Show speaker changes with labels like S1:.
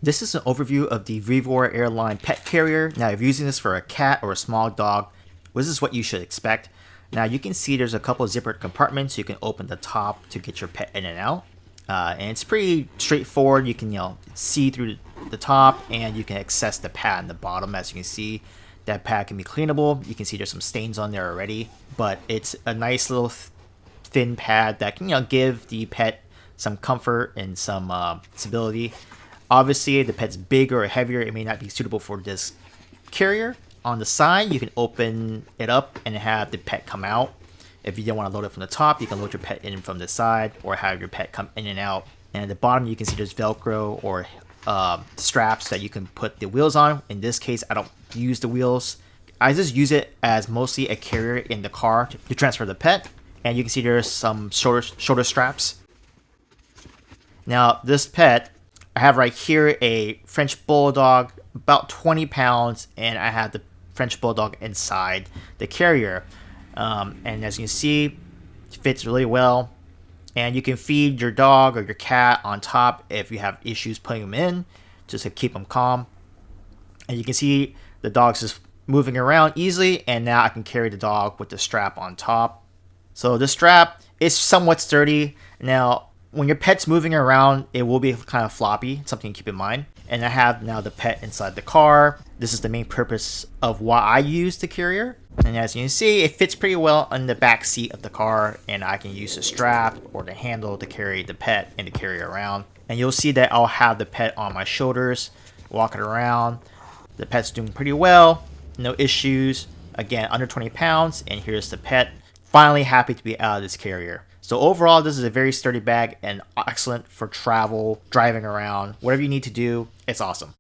S1: This is an overview of the VEVOR Airline Pet Carrier. Now, if you're using this for a cat or a small dog, this is what you should expect. Now, you can see there's a couple of zippered compartments. You can open the top to get your pet in and out. And it's pretty straightforward. You can see through the top, and you can access the pad in the bottom. As you can see, that pad can be cleanable. You can see there's some stains on there already, but it's a nice little thin pad that can give the pet some comfort and some stability. Obviously, if the pet's bigger or heavier, it may not be suitable for this carrier. On the side, you can open it up and have the pet come out. If you don't want to load it from the top, you can load your pet in from the side or have your pet come in and out. And at the bottom, you can see there's Velcro or straps that you can put the wheels on. In this case, I don't use the wheels. I just use it as mostly a carrier in the car to transfer the pet. And you can see there's some shoulder straps. Now, this pet, I have right here a French Bulldog, about 20 pounds, and I have the French Bulldog inside the carrier. And as you can see, it fits really well. And you can feed your dog or your cat on top if you have issues putting them in, just to keep them calm. And you can see the dog's just moving around easily, and now I can carry the dog with the strap on top. So the strap is somewhat sturdy. Now, when your pet's moving around, it will be kind of floppy, something to keep in mind. And I have now the pet inside the car. This is the main purpose of why I use the carrier. And as you can see, it fits pretty well in the back seat of the car, and I can use the strap or the handle to carry the pet and the carrier around. And you'll see that I'll have the pet on my shoulders, walking around. The pet's doing pretty well, no issues. Again, under 20 pounds, and here's the pet. Finally happy to be out of this carrier. So overall, this is a very sturdy bag and excellent for travel, driving around, whatever you need to do. It's awesome.